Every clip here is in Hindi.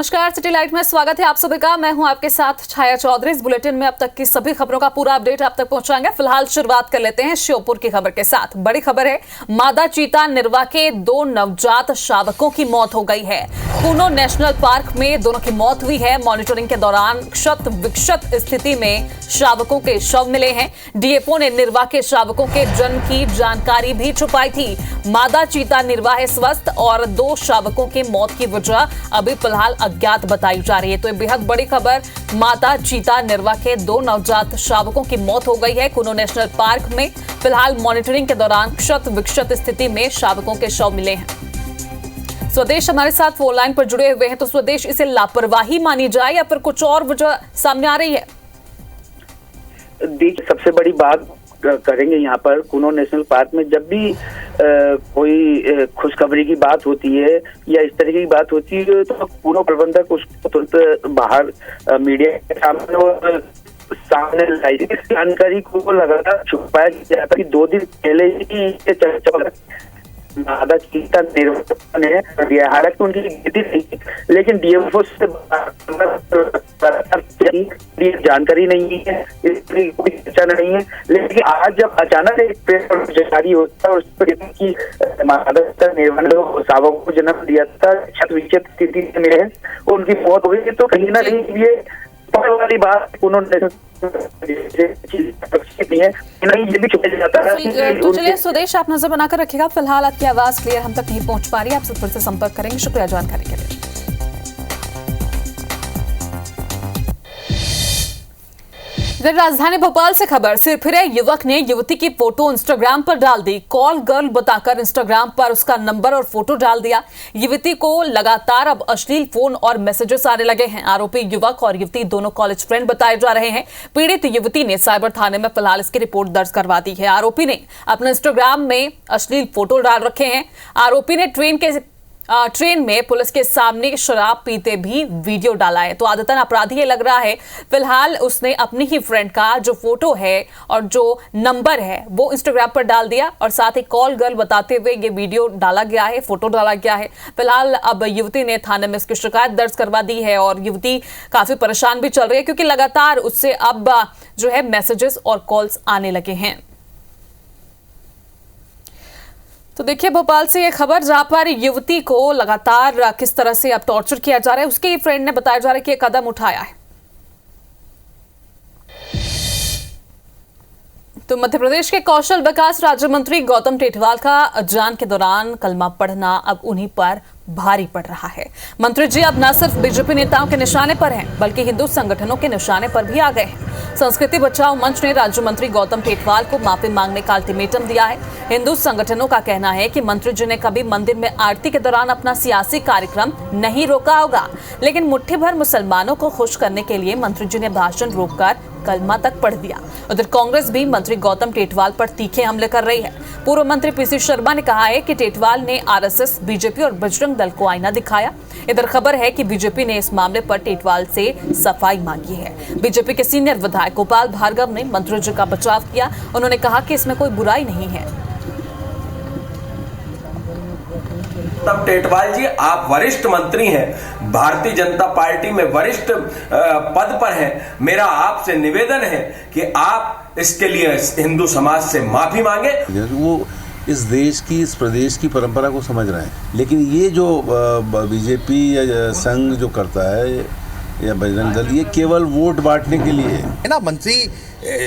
नमस्कार, सिटी लाइट में स्वागत है आप सभी का। मैं हूं आपके साथ छाया चौधरी। इस बुलेटिन में अब तक की सभी खबरों का पूरा अपडेट आप तक पहुंचाएंगे। फिलहाल शुरुआत कर लेते हैं श्योपुर की खबर के साथ। बड़ी खबर है, मादा चीता निर्वा के 2 नवजात शावकों की मौत हो गई है। कूनो नेशनल पार्क में दोनों की मौत हुई है। मॉनिटरिंग के दौरान क्षत विक्षत स्थिति में शावकों के शव मिले हैं। डीएफओ ने निर्वा के शावकों के जन्म की जानकारी भी छुपाई थी। मादा चीता निर्वा है स्वस्थ और 2 शावकों की मौत की वजह अभी फिलहाल अज्ञात बताई जा रही है। तो ये बेहद बड़ी खबर, मादा चीता निर्वा के 2 नवजात शावकों की मौत हो गई है। कूनो नेशनल पार्क में फिलहाल मॉनिटरिंग के दौरान क्षत विक्षत स्थिति में शावकों के शव मिले हैं। स्वदेश हमारे साथ फोन लाइन पर जुड़े हुए हैं। तो स्वदेश, इसे लापरवाही मानी जाए या फिर कुछ और वजह सामने आ रही है? देखिए, सबसे बड़ी बात करेंगे यहाँ पर कूनो नेशनल पार्क में जब भी कोई खुशखबरी की बात होती है या इस तरीके की बात होती है तो कूनो प्रबंधक उसको तुरंत बाहर मीडिया के सामने लाई। इस जानकारी को लगातार छुपाया जाता कि 2 दिन पहले ही ये चर्चा मादा चीता निर्वा ने दिया। हालांकि उनकी गिनती नहीं थी, लेकिन डीएफओ से जानकारी नहीं है, इसकी कोई चर्चा नहीं है। लेकिन आज जब अचानक एक प्रेस जारी होता है और उस पर की मादा चीता निर्वा ने शावकों को जन्म दिया था, क्षत विक्षत स्थिति में हैं, उनकी मौत हो गई, तो कहीं ना कहीं ये वाली बात उन्होंने नहीं, ये भी छुपाया जाता है। तो चलिए स्वदेश, आप नजर बनाकर रखिएगा। फिलहाल आपकी आवाज क्लियर हम तक नहीं पहुंच पा रही है, आपसे फिर से संपर्क करेंगे। शुक्रिया जानकारी के लिए। इधर राजधानी भोपाल से खबर, सिरफिरे युवक ने युवती की फोटो इंस्टाग्राम पर डाल दी। कॉल गर्ल बताकर इंस्टाग्राम पर उसका नंबर और फोटो डाल दिया। युवती को लगातार अब अश्लील फोन और मैसेजेस आने लगे हैं। आरोपी युवक और युवती दोनों कॉलेज फ्रेंड बताए जा रहे हैं। पीड़ित युवती ने साइबर थाने में फिलहाल इसकी रिपोर्ट दर्ज करवा दी है। आरोपी ने अपने इंस्टाग्राम में अश्लील फोटो डाल रखे हैं। आरोपी ने ट्रेन में पुलिस के सामने शराब पीते भी वीडियो डाला है। तो आदतन अपराधी ये लग रहा है। फिलहाल उसने अपनी ही फ्रेंड का जो फोटो है और जो नंबर है वो इंस्टाग्राम पर डाल दिया और साथ ही कॉल गर्ल बताते हुए ये वीडियो डाला गया है, फोटो डाला गया है। फिलहाल अब युवती ने थाने में इसकी शिकायत दर्ज करवा दी है और युवती काफी परेशान भी चल रही है क्योंकि लगातार उससे अब जो है मैसेजेस और कॉल्स आने लगे हैं। तो देखिए, भोपाल से ये खबर जहां पर युवती को लगातार किस तरह से अब टॉर्चर किया जा रहा है, उसके फ्रेंड ने बताया जा रहा है कि ये कदम उठाया है। तो मध्य प्रदेश के कौशल विकास राज्य मंत्री गौतम टेटवाल का अजान के दौरान कलमा पढ़ना अब उन्हीं पर भारी पड़ रहा है। मंत्री जी अब न सिर्फ बीजेपी नेताओं के निशाने पर हैं, बल्कि हिंदू संगठनों के निशाने पर भी आ गए हैं। संस्कृति बचाओ मंच ने राज्य मंत्री गौतम टेटवाल को माफी मांगने का अल्टीमेटम दिया है। हिंदू संगठनों का कहना है कि मंत्री जी ने कभी मंदिर में आरती के दौरान अपना सियासी कार्यक्रम नहीं रोका होगा, लेकिन मुट्ठी भर मुसलमानों को खुश करने के लिए मंत्री जी ने भाषण रोककर कलमा तक पढ़ दिया। उधर कांग्रेस भी मंत्री गौतम टेटवाल पर तीखे हमले कर रही है। पूर्व मंत्री पीसी शर्मा ने कहा है कि टेटवाल ने आरएसएस, बीजेपी और बजरंग दल को आईना दिखाया। इधर खबर है कि बीजेपी ने इस मामले पर टेटवाल से सफाई मांगी है। बीजेपी के सीनियर विधायक गोपाल भार्गव ने मंत्री जी का बचाव किया। उन्होंने कहा कि इसमें कोई बुराई नहीं है। तब टेटवाल जी, आप वरिष्ठ मंत्री हैं, भारतीय जनता पार्टी में वरिष्ठ पद पर हैं। मेरा आपसे निवेदन है कि आप इसके लिए हिंदू समाज से माफी मांगे। वो इस देश की, इस प्रदेश की परंपरा को समझ रहे हैं, लेकिन ये जो बीजेपी या संघ जो करता है या बजरंग दल, ये केवल वोट बांटने के लिए है ना। मंत्री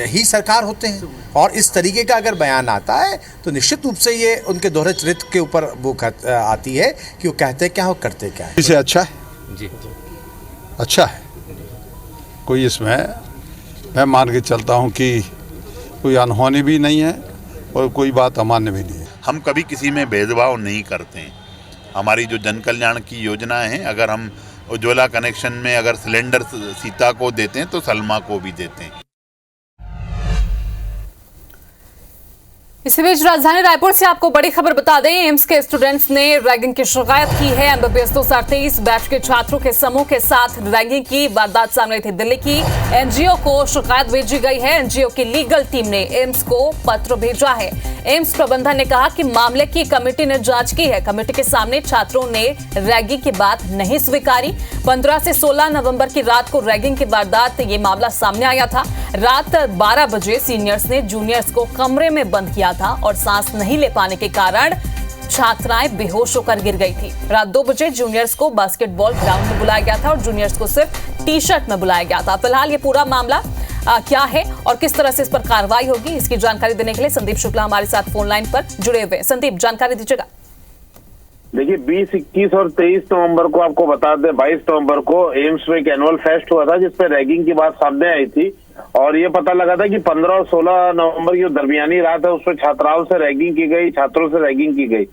ही सरकार होते हैं और इस तरीके का अगर बयान आता है तो निश्चित रूप से ये उनके दोहरे चरित्र के ऊपर वो आती है कि वो कहते क्या हो करते क्या है। इसे अच्छा है जी, अच्छा है। कोई इसमें मैं मान के चलता हूँ कि कोई अनहोनी भी नहीं है और कोई बात अमान्य भी नहीं है। हम कभी किसी में भेदभाव नहीं करते हैं। हमारी जो जन कल्याण की योजनाएं हैं, अगर हम उज्ज्वला कनेक्शन में अगर सिलेंडर सीता को देते हैं तो सलमा को भी देते हैं। इसी बीच राजधानी रायपुर से आपको बड़ी खबर बता दें, एम्स के स्टूडेंट्स ने रैगिंग की शिकायत की है। एमबीबीएस 223 बैच के छात्रों के समूह के साथ रैगिंग की वारदात सामने आई थी। दिल्ली की एनजीओ को शिकायत भेजी गई है। एनजीओ की लीगल टीम ने एम्स को पत्र भेजा है। एम्स प्रबंधन ने कहा कि मामले की कमेटी ने जांच की है। कमेटी के सामने छात्रों ने रैगिंग की बात नहीं स्वीकारी। 15 से 16 नवंबर की रात को रैगिंग की वारदात ये मामला सामने आया था। रात 12 बजे सीनियर्स ने जूनियर्स को कमरे में बंद किया था और सांस नहीं ले पाने के कारण छात्राएं बेहोश होकर गिर गई थी। रात 2 बजे जूनियर्स को बास्केटबॉल ग्राउंड में बुलाया गया था और जूनियर्स को सिर्फ टी-शर्ट में बुलाया गया था। फिलहाल ये पूरा मामला क्या है और किस तरह से इस पर कार्रवाई होगी, इसकी जानकारी देने के लिए संदीप शुक्ला हमारे साथ फोन लाइन पर जुड़े हुए। संदीप, जानकारी दीजिएगा। देखिए 20, 21 और 23 नवंबर को आपको बता दें, 22 नवंबर को एम्स में एक एनुअल फेस्ट हुआ था जिसपे रैगिंग की बात सामने आई थी और ये पता लगा था कि 15 और 16 नवंबर की जो दरमियानी रात है उसमें छात्राओं से रैगिंग की गई, छात्रों से रैगिंग की गई।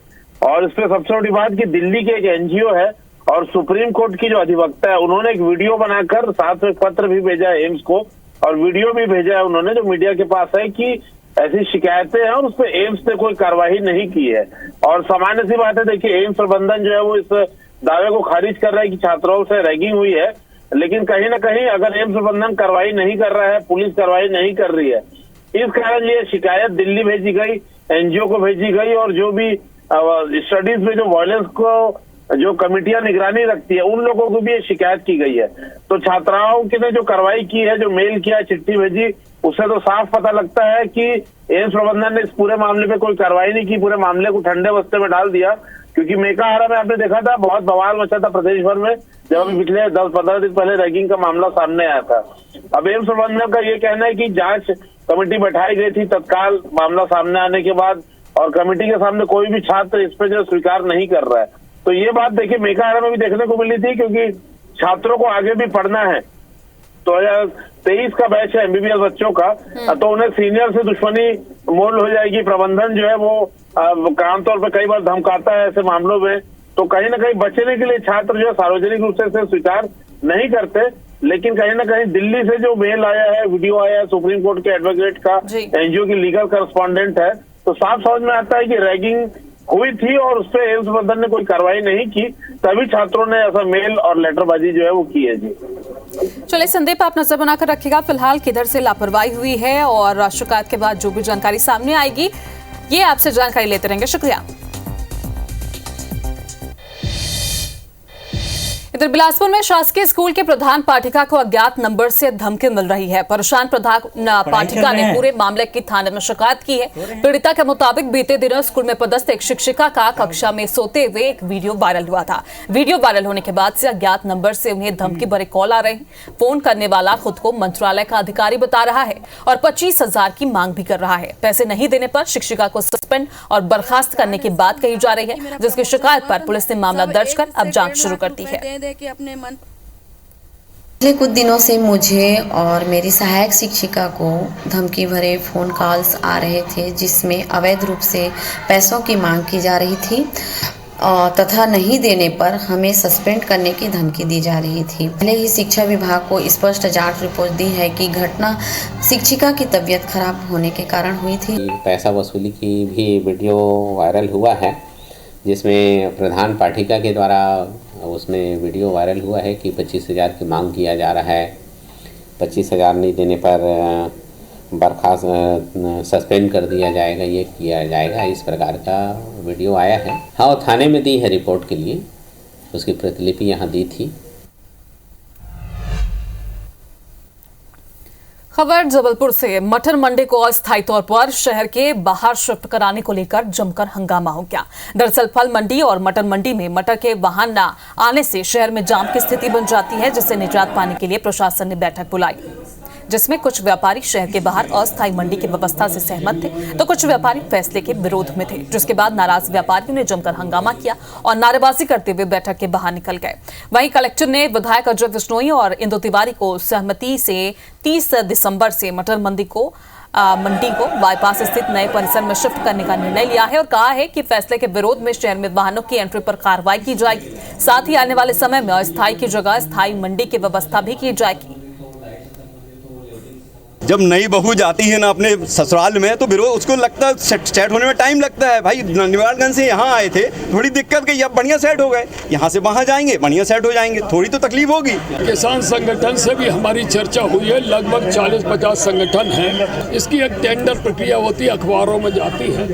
और इसमें सबसे बड़ी बात कि दिल्ली के एक एनजीओ है और सुप्रीम कोर्ट की जो अधिवक्ता है उन्होंने एक वीडियो बनाकर साथ में पत्र भी भेजा है एम्स को और वीडियो भी भेजा है उन्होंने जो मीडिया के पास है कि ऐसी शिकायतें हैं और उस पर एम्स ने कोई कार्रवाई नहीं की है। और सामान्य सी बात है, देखिए एम्स प्रबंधन जो है वो इस दावे को खारिज कर रहा है कि छात्राओं से रैगिंग हुई है, लेकिन कहीं ना कहीं अगर एम्स प्रबंधन कार्रवाई नहीं कर रहा है, पुलिस कार्रवाई नहीं कर रही है, इस कारण ये शिकायत दिल्ली भेजी गई, एनजीओ को भेजी गई और जो भी स्टडीज में जो वायलेंस को जो कमेटियां निगरानी रखती है उन लोगों को भी ये शिकायत की गई है। तो छात्राओं की ने जो कार्रवाई की है, जो मेल किया, चिट्ठी भेजी, उससे तो साफ पता लगता है कि एम्स प्रबंधन ने इस पूरे मामले पे कोई कार्रवाई नहीं की, पूरे मामले को ठंडे बस्ते में डाल दिया। क्योंकि मेकाहारा में आपने देखा था बहुत बवाल मचा था प्रदेश भर में जब अभी पिछले 10-15 दिन पहले रैगिंग का मामला सामने आया था। अब एम्स प्रबंधन का ये कहना है कि जांच कमेटी बैठाई गई थी तत्काल मामला सामने आने के बाद और कमेटी के सामने कोई भी छात्र इस पे जो स्वीकार नहीं कर रहा है। तो ये बात देखिए मेकाहारा में भी देखने को मिली थी क्योंकि छात्रों को आगे भी पढ़ना है। 2023 का बैच है एमबीबीएस बच्चों का, तो उन्हें सीनियर से दुश्मनी मोल हो जाएगी। प्रबंधन जो है वो आमतौर पर कई बार धमकाता है ऐसे मामलों में, तो कहीं ना कहीं बचने के लिए छात्र जो है सार्वजनिक रूप से इसे स्वीकार नहीं करते। लेकिन कहीं ना कहीं दिल्ली से जो मेल आया है, वीडियो आया है सुप्रीम कोर्ट के एडवोकेट का, एनजीओ की लीगल करस्पॉन्डेंट है, तो साफ समझ में आता है कि रैगिंग हुई थी और उस पर एम्स प्रबंधन ने कोई कार्रवाई नहीं की, तभी छात्रों ने ऐसा मेल और लेटरबाजी जो है वो की है। जी चलिए संदीप, आप नजर बनाकर रखिएगा फिलहाल किधर से लापरवाही हुई है और शिकायत के बाद जो भी जानकारी सामने आएगी ये आपसे जानकारी लेते रहेंगे। शुक्रिया। इधर बिलासपुर में शासकीय स्कूल के प्रधान पाठिका को अज्ञात नंबर से धमकी मिल रही है। परेशान प्रधान पाठिका ने पूरे मामले की थाने में शिकायत की है। पीड़िता के मुताबिक बीते दिनों स्कूल में पदस्थ एक शिक्षिका का कक्षा में सोते हुए एक वीडियो वायरल हुआ था। वीडियो वायरल होने के बाद से अज्ञात नंबर से उन्हें धमकी भरे कॉल आ रहे हैं। फोन करने वाला खुद को मंत्रालय का अधिकारी बता रहा है और 25,000 की मांग भी कर रहा है। पैसे नहीं देने पर शिक्षिका को सस्पेंड और बर्खास्त करने की बात कही जा रही है, जिसकी शिकायत पर पुलिस ने मामला दर्ज कर अब जांच शुरू कर दी है। पिछले कुछ दिनों से मुझे और मेरी सहायक शिक्षिका को धमकी भरे फ़ोन कॉल्स आ रहे थे जिसमें अवैध रूप से पैसों की मांग की जा रही थी तथा नहीं देने पर हमें सस्पेंड करने की धमकी दी जा रही थी। पहले ही शिक्षा विभाग को स्पष्ट जांच रिपोर्ट दी है कि घटना शिक्षिका की तबीयत खराब होने के कारण हुई थी। पैसा वसूली की भी वीडियो वायरल हुआ है जिसमें प्रधान पाठिका के द्वारा उसमें वीडियो वायरल हुआ है कि 25,000 की मांग किया जा रहा है। 25,000 नहीं देने पर बर्खास्त सस्पेंड कर दिया जाएगा, ये किया जाएगा, इस प्रकार का वीडियो आया है। हाँ, वो थाने में दी है रिपोर्ट के लिए, उसकी प्रतिलिपि यहाँ दी थी। खबर जबलपुर से। मटर मंडी को अस्थायी तौर पर शहर के बाहर शिफ्ट कराने को लेकर जमकर हंगामा हो गया। दरअसल फल मंडी और मटर मंडी में मटर के वाहन न आने से शहर में जाम की स्थिति बन जाती है, जिससे निजात पाने के लिए प्रशासन ने बैठक बुलाई, जिसमें कुछ व्यापारी शहर के बाहर अस्थायी मंडी की व्यवस्था से सहमत थे तो कुछ व्यापारी फैसले के विरोध में थे, जिसके बाद नाराज व्यापारियों ने जमकर हंगामा किया और नारेबाजी करते हुए बैठक के बाहर निकल गए। वहीं कलेक्टर ने विधायक अजय बिश्नोई और इंदु तिवारी को सहमति से 30 दिसंबर से मटर मंडी को बाईपास स्थित नए परिसर में शिफ्ट करने का निर्णय लिया है और कहा है कि फैसले के विरोध में शहर में वाहनों की एंट्री पर कार्रवाई की जाएगी। साथ ही आने वाले समय में अस्थायी की जगह स्थायी मंडी की व्यवस्था भी की जाएगी। जब नई बहू जाती है ना अपने ससुराल में तो विरोध उसको लगता है सेट होने में टाइम लगता है। भाई निवाड़गंज से यहाँ आए थे, थोड़ी दिक्कत गई, अब बढ़िया सेट हो गए, यहाँ से वहाँ जाएंगे बढ़िया सेट हो जाएंगे, थोड़ी तो तकलीफ होगी। किसान संगठन से भी हमारी चर्चा हुई है, लगभग 40-50 संगठन हैं। इसकी एक टेंडर प्रक्रिया होती है, अखबारों में जाती है,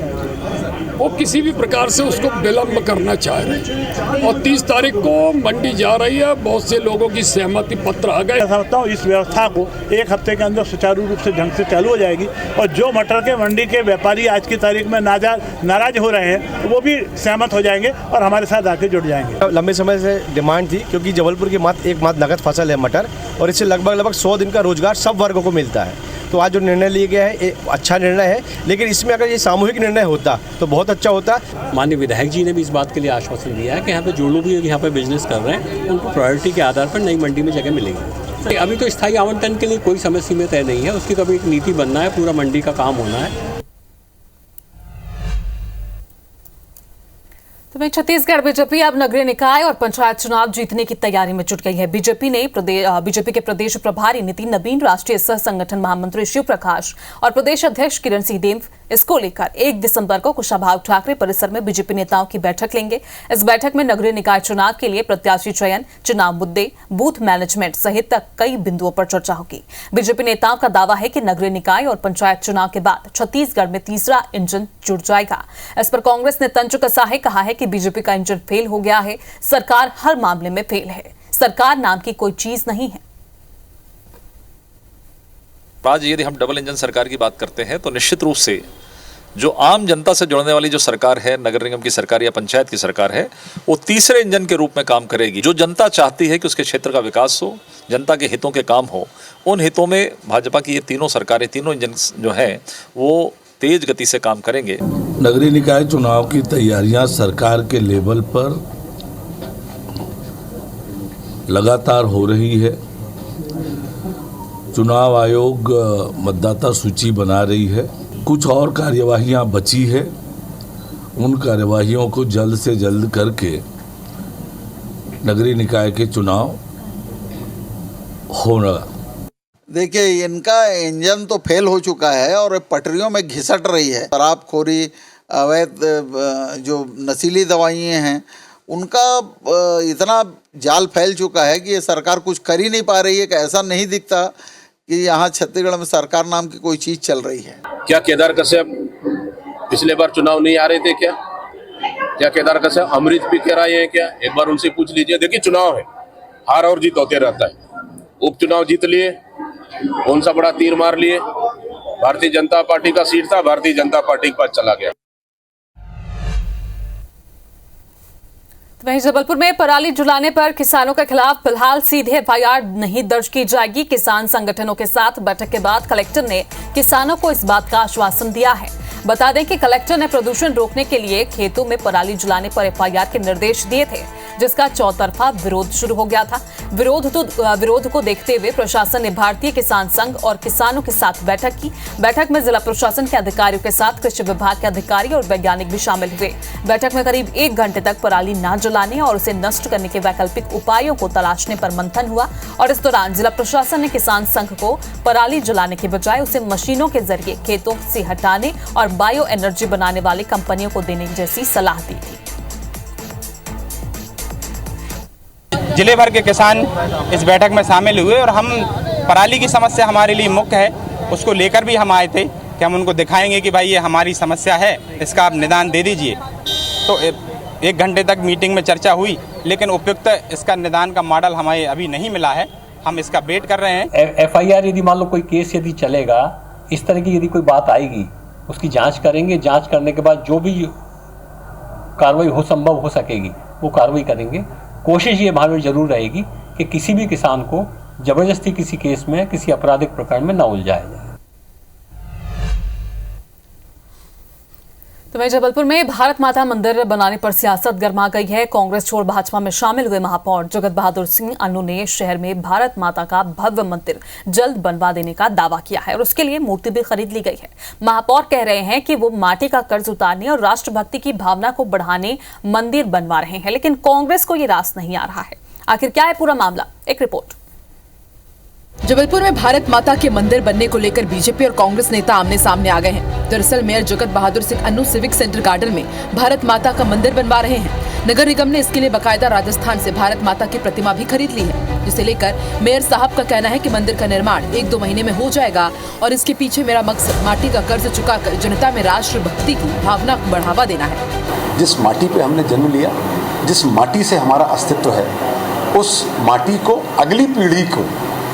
वो किसी भी प्रकार से उसको विलम्ब करना चाह रहे हैं और 30 तारीख को मंडी जा रही है। बहुत से लोगों की सहमति पत्र आ गए। समझता हूँ इस व्यवस्था को 1 हफ्ते के अंदर सुचारू रूप से ढंग से चालू हो जाएगी और जो मटर के मंडी के व्यापारी आज की तारीख में नाराज हो रहे हैं वो भी सहमत हो जाएंगे और हमारे साथ आके जुड़ जाएंगे। लंबे समय से डिमांड थी क्योंकि जबलपुर की एकमात्र नगद फसल है मटर और इससे लगभग 100 दिन का रोजगार सब वर्गों को मिलता है। तो आज जो निर्णय लिया गया है अच्छा निर्णय है, लेकिन इसमें अगर ये सामूहिक निर्णय होता तो बहुत अच्छा होता। माननीय विधायक जी ने भी इस बात के लिए आश्वासन दिया है कि यहाँ पे जो लोग भी यहाँ पे बिजनेस कर रहे हैं उनको प्रायोरिटी के आधार पर नई मंडी में जगह मिलेगी। अभी तो स्थायी आवंटन के लिए कोई समय सीमा तय नहीं है, उसकी तो अभी एक नीति बनना है, पूरा मंडी का काम होना है। तो वहीं छत्तीसगढ़ बीजेपी अब नगरीय निकाय और पंचायत चुनाव जीतने की तैयारी में जुट गई है। बीजेपी के प्रदेश प्रभारी नितिन नवीन, राष्ट्रीय सह संगठन महामंत्री शिव प्रकाश और प्रदेश अध्यक्ष किरण सिंहदेव इसको लेकर 1 दिसंबर को कुशाभाऊ ठाकरे परिसर में बीजेपी नेताओं की बैठक लेंगे। इस बैठक में नगरीय निकाय चुनाव के लिए प्रत्याशी चयन, चुनाव मुद्दे, बूथ मैनेजमेंट सहित कई बिंदुओं पर चर्चा होगी। बीजेपी नेताओं का दावा है कि नगरीय निकाय और पंचायत चुनाव के बाद छत्तीसगढ़ में तीसरा इंजन जुड़ जाएगा। इस पर कांग्रेस ने तंज कसा है, कहा है कि बीजेपी का इंजन फेल हो गया है, सरकार हर मामले में फेल है, सरकार नाम की कोई चीज नहीं है। आज यदि हम डबल इंजन सरकार की बात करते हैं तो निश्चित रूप से जो आम जनता से जुड़ने वाली जो सरकार है, नगर निगम की सरकार या पंचायत की सरकार है, वो तीसरे इंजन के रूप में काम करेगी। जो जनता चाहती है कि उसके क्षेत्र का विकास हो, जनता के हितों के काम हो, उन हितों में भाजपा की ये तीनों सरकारें, तीनों इंजन जो हैं वो तेज गति से काम करेंगे। नगरीय निकाय चुनाव की तैयारियां सरकार के लेवल पर लगातार हो रही है। चुनाव आयोग मतदाता सूची बना रही है। कुछ और कार्यवाहियां बची है, उन कार्यवाहियों को जल्द से जल्द करके नगरीय निकाय के चुनाव होना। देखिए, इनका इंजन तो फेल हो चुका है और पटरियों में घिसट रही है। शराबखोरी, अवैध जो नशीली दवाइयाँ हैं, उनका इतना जाल फैल चुका है कि ये सरकार कुछ कर ही नहीं पा रही है। कि ऐसा नहीं दिखता कि यहाँ छत्तीसगढ़ में सरकार नाम की कोई चीज़ चल रही है। क्या केदार कश्यप पिछले बार चुनाव नहीं आ रहे थे क्या? क्या केदार कश्यप अमृत पी के आए हैं क्या? एक बार उनसे पूछ लीजिए। देखिए, चुनाव है, हार और जीत होते रहता है। उपचुनाव जीत लिए, कौन सा बड़ा तीर मार लिए, भारतीय जनता पार्टी का सीट था, भारतीय जनता पार्टी के पास चला गया। वहीं जबलपुर में पराली जलाने पर किसानों के खिलाफ फिलहाल सीधे एफआईआर नहीं दर्ज की जाएगी। किसान संगठनों के साथ बैठक के बाद कलेक्टर ने किसानों को इस बात का आश्वासन दिया है। बता दें कि कलेक्टर ने प्रदूषण रोकने के लिए खेतों में पराली जलाने पर एफआईआर के निर्देश दिए थे, जिसका चौतरफा विरोध शुरू हो गया था। विरोध को देखते हुए प्रशासन ने भारतीय किसान संघ और किसानों के साथ बैठक की। बैठक में जिला प्रशासन के अधिकारियों के साथ कृषि विभाग के अधिकारी और वैज्ञानिक भी शामिल हुए। बैठक में करीब 1 घंटे तक पराली न जलाने और उसे नष्ट करने के वैकल्पिक उपायों को तलाशने पर मंथन हुआ और इस दौरान जिला प्रशासन ने किसान संघ को पराली जलाने के बजाय उसे मशीनों के जरिए खेतों से हटाने और बायो एनर्जी बनाने वाली कंपनियों को देने जैसी सलाह दी थी। जिले भर के किसान इस बैठक में शामिल हुए और हम पराली की समस्या हमारे लिए मुख्य है, उसको लेकर भी हम आए थे कि हम उनको दिखाएंगे कि भाई ये हमारी समस्या है, इसका आप निदान दे दीजिए। तो 1 घंटे तक मीटिंग में चर्चा हुई, लेकिन उपयुक्त इसका निदान का मॉडल हमें अभी नहीं मिला है। हम इसका वेट कर रहे हैं। एफआईआर यदि मान लो कोई केस यदि चलेगा, इस तरह की यदि कोई बात आएगी, उसकी जांच करेंगे। जांच करने के बाद जो भी कार्रवाई संभव हो सकेगी वो कार्रवाई करेंगे। कोशिश ये हमारी जरूर रहेगी कि किसी भी किसान को जबरदस्ती किसी केस में, किसी आपराधिक प्रकरण में न उलझाया जाए। तो वहीं जबलपुर में भारत माता मंदिर बनाने पर सियासत गर्मा गई है। कांग्रेस छोड़ भाजपा में शामिल हुए महापौर जगत बहादुर सिंह अन्नू ने शहर में भारत माता का भव्य मंदिर जल्द बनवा देने का दावा किया है और उसके लिए मूर्ति भी खरीद ली गई है। महापौर कह रहे हैं कि वो माटी का कर्ज उतारने और राष्ट्रभक्ति की भावना को बढ़ाने मंदिर बनवा रहे हैं, लेकिन कांग्रेस को ये रास नहीं आ रहा है। आखिर क्या है पूरा मामला, एक रिपोर्ट। जबलपुर में भारत माता के मंदिर बनने को लेकर बीजेपी और कांग्रेस नेता आमने सामने आ गए हैं। दरअसल mayor Jagat Bahadur Singh Annu civic centre garden में भारत माता का मंदिर बनवा रहे हैं। नगर निगम ने इसके लिए बकायदा राजस्थान से भारत माता की प्रतिमा भी खरीद ली है, जिसे लेकर मेयर साहब का कहना है कि मंदिर का निर्माण 1-2 महीने में हो जाएगा और इसके पीछे मेरा मकसद माटी का कर्ज चुकाकर जनता में राष्ट्र भक्ति की भावना को बढ़ावा देना है। जिस माटी पे हमने जन्म लिया, जिस माटी से हमारा अस्तित्व है, उस माटी को अगली पीढ़ी को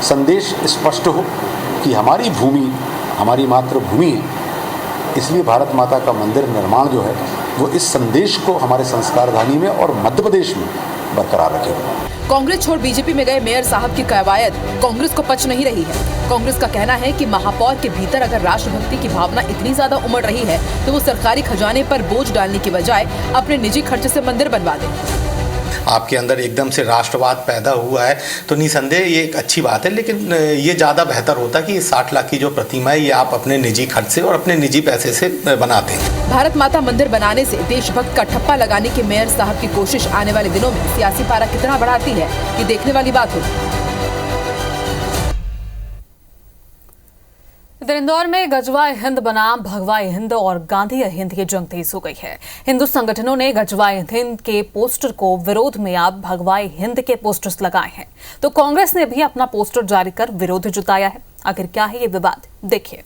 संदेश स्पष्ट हो कि हमारी भूमि हमारी मातृभूमि है। इसलिए भारत माता का मंदिर निर्माण जो है वो इस संदेश को हमारे संस्कारधानी में और मध्य प्रदेश में बरकरार रखेगा। कांग्रेस छोड़ बीजेपी में गए मेयर साहब की कवायद कांग्रेस को पच नहीं रही है। कांग्रेस का कहना है कि महापौर के भीतर अगर राष्ट्रभक्ति की भावना इतनी ज्यादा उमड़ रही है तो वो सरकारी खजाने पर बोझ डालने की बजाय अपने निजी खर्च से मंदिर बनवा दे। आपके अंदर एकदम से राष्ट्रवाद पैदा हुआ है तो निसंदेह ये एक अच्छी बात है, लेकिन ये ज़्यादा बेहतर होता कि 60 लाख की जो प्रतिमा है ये आप अपने निजी खर्च से और अपने निजी पैसे से बनाते हैं। भारत माता मंदिर बनाने से देशभक्त का ठप्पा लगाने की मेयर साहब की कोशिश आने वाले दिनों में सियासी पारा कितना बढ़ाती है, ये देखने वाली बात होगी। इधर इंदौर में गजवाए हिंद बनाम भगवाए हिंद और गांधी हिंद की जंग तेज हो गई है। हिंदू संगठनों ने गजवाए हिंद के पोस्टर को विरोध में अब भगवाए हिंद के पोस्टर्स लगाए हैं, तो कांग्रेस ने भी अपना पोस्टर जारी कर विरोध जताया है। आखिर क्या है ये विवाद, देखिए।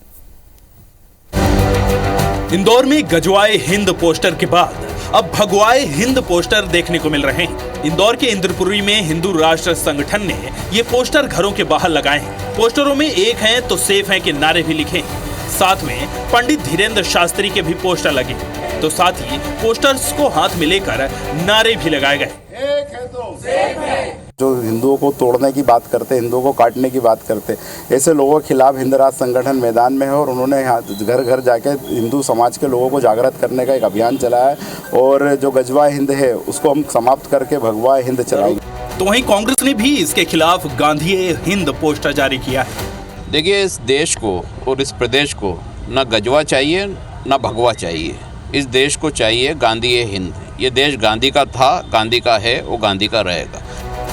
इंदौर में गजवाए हिंद पोस्टर के बाद अब भगवाए हिंद पोस्टर देखने को मिल रहे हैं। इंदौर के इंद्रपुरी में हिंदू राष्ट्र संगठन ने ये पोस्टर घरों के बाहर लगाए हैं। पोस्टरों में एक हैं तो सेफ हैं के नारे भी लिखे हैं। साथ में पंडित धीरेन्द्र शास्त्री के भी पोस्टर लगे, तो साथ ही पोस्टर्स को हाथ में लेकर नारे भी लगाए गए। एक है तो सेफ है। जो हिंदुओं को तोड़ने की बात करते, हिंदुओं को काटने की बात करते, ऐसे लोगों के खिलाफ हिंद राष्ट्र संगठन मैदान में है और उन्होंने घर घर जाके हिंदू समाज के लोगों को जागृत करने का एक अभियान चलाया है और जो गजवाए हिंद है उसको हम समाप्त करके भगवाए हिंद चलाएंगे। तो वहीं कांग्रेस ने भी इसके खिलाफ गांधी हिंद पोस्टर जारी किया है। देखिए, इस देश को और इस प्रदेश को न गजवा चाहिए न भगवा चाहिए। इस देश को चाहिए गांधी हिंद। ये देश गांधी का था, गांधी का है, वो गांधी का रहेगा।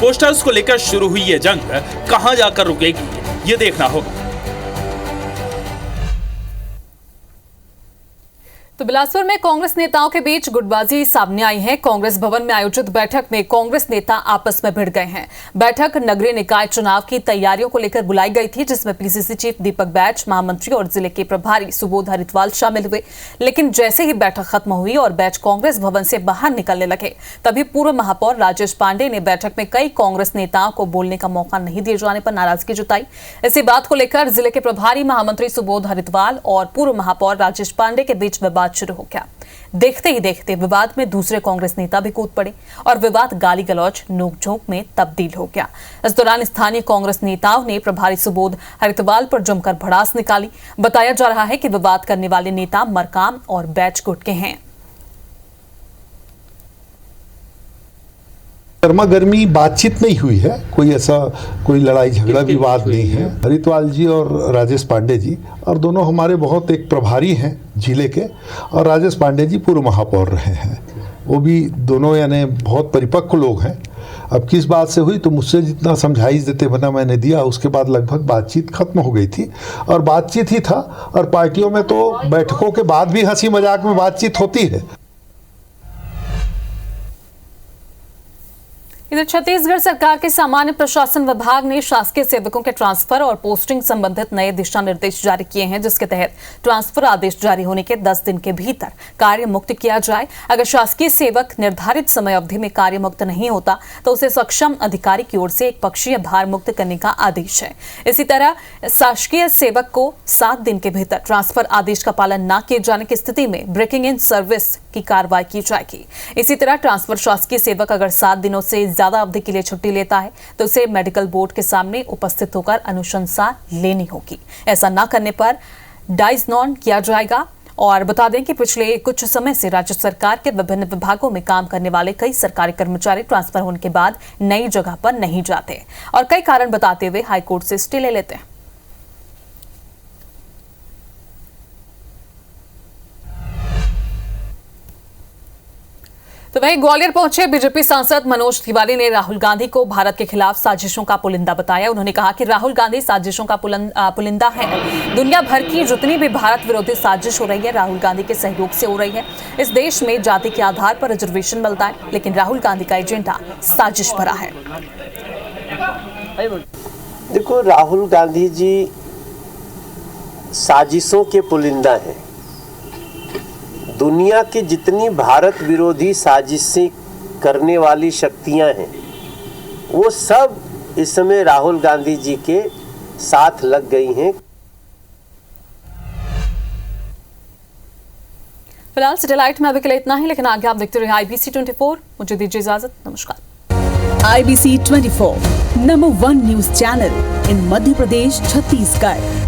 पोस्टर्स को लेकर शुरू हुई ये जंग कहां जाकर रुकेगी, ये देखना होगा। तो बिलासपुर में कांग्रेस नेताओं के बीच गुटबाजी सामने आई है। कांग्रेस भवन में आयोजित बैठक में कांग्रेस नेता आपस में भिड़ गए हैं। बैठक नगरीय निकाय चुनाव की तैयारियों को लेकर बुलाई गई थी, जिसमें पीसीसी चीफ दीपक बैज, महामंत्री और जिले के प्रभारी सुबोध हरितवाल शामिल हुए। लेकिन जैसे ही बैठक खत्म हुई और बैज कांग्रेस भवन से बाहर निकलने लगे, तभी पूर्व महापौर राजेश पांडे ने बैठक में कई कांग्रेस नेताओं को बोलने का मौका नहीं दिए जाने पर नाराजगी जताई। इसी बात को लेकर जिले के प्रभारी महामंत्री सुबोध हरितवाल और पूर्व महापौर राजेश पांडे के बीच विवाद शुरू हो गया। देखते ही देखते विवाद में दूसरे कांग्रेस नेता भी कूद पड़े और विवाद गाली गलौज नोकझोंक में तब्दील हो गया। इस दौरान स्थानीय कांग्रेस नेताओं ने प्रभारी सुबोध हरितवाल पर जमकर भड़ास निकाली। बताया जा रहा है कि विवाद करने वाले नेता मरकाम और बैच गुट के हैं। गर्मा गर्मी बातचीत नहीं हुई है, कोई लड़ाई झगड़ा विवाद नहीं है। हरितवाल जी और राजेश पांडे जी और दोनों हमारे बहुत एक प्रभारी हैं जिले के, और राजेश पांडे जी पूर्व महापौर रहे हैं, वो भी दोनों यानी बहुत परिपक्व लोग हैं। अब किस बात से हुई तो मुझसे जितना समझाइश देते बना मैंने दिया, उसके बाद लगभग बातचीत खत्म हो गई थी और बातचीत ही था। और पार्टियों में तो बैठकों के बाद भी हंसी मजाक में बातचीत होती है। इधर छत्तीसगढ़ सरकार के सामान्य प्रशासन विभाग ने शासकीय सेवकों के ट्रांसफर और पोस्टिंग संबंधित नए दिशा निर्देश जारी किए हैं, जिसके तहत ट्रांसफर आदेश जारी होने के 10 दिन के भीतर कार्य मुक्त किया जाए। अगर शासकीय सेवक निर्धारित समय अवधि में कार्य मुक्त नहीं होता तो उसे सक्षम अधिकारी की ओर से एक पक्षीय भार मुक्त करने का आदेश है। इसी तरह शासकीय सेवक को 7 दिन के भीतर ट्रांसफर आदेश का पालन न किए जाने की स्थिति में ब्रेकिंग इन सर्विस की कार्रवाई की जाएगी। इसी तरह ट्रांसफर शासकीय सेवक अगर 7 दिनों से ज्यादा अवधि के लिए छुट्टी लेता है तो उसे मेडिकल बोर्ड के सामने उपस्थित होकर अनुशंसा लेनी होगी। ऐसा न करने पर डाइज नॉन किया जाएगा। और बता दें कि पिछले कुछ समय से राज्य सरकार के विभिन्न विभागों में काम करने वाले कई सरकारी कर्मचारी ट्रांसफर होने के बाद नई जगह पर नहीं जाते और कई कारण बताते हुए हाईकोर्ट से स्टे ले लेते हैं। तो वहीं ग्वालियर पहुंचे बीजेपी सांसद मनोज तिवारी ने राहुल गांधी को भारत के खिलाफ साजिशों का पुलिंदा बताया। उन्होंने कहा कि राहुल गांधी साजिशों का पुलिंदा है। दुनिया भर की जितनी भी भारत विरोधी साजिश हो रही है राहुल गांधी के सहयोग से हो रही है। इस देश में जाति के आधार पर रिजर्वेशन मिलता है, लेकिन राहुल गांधी का एजेंडा साजिश भरा है। देखो, राहुल गांधी जी साजिशों के पुलिंदा हैं। दुनिया की जितनी भारत विरोधी साजिशें करने वाली शक्तियां हैं वो सब इस समय राहुल गांधी जी के साथ लग गई हैं। फिलहाल सैटेलाइट में अभी के लिए इतना ही, लेकिन आगे आप देखते रहिए IBC 24। मुझे दीजिए इजाजत, नमस्कार। IBC 24 number 1 news channel in Madhya Pradesh, Chhattisgarh.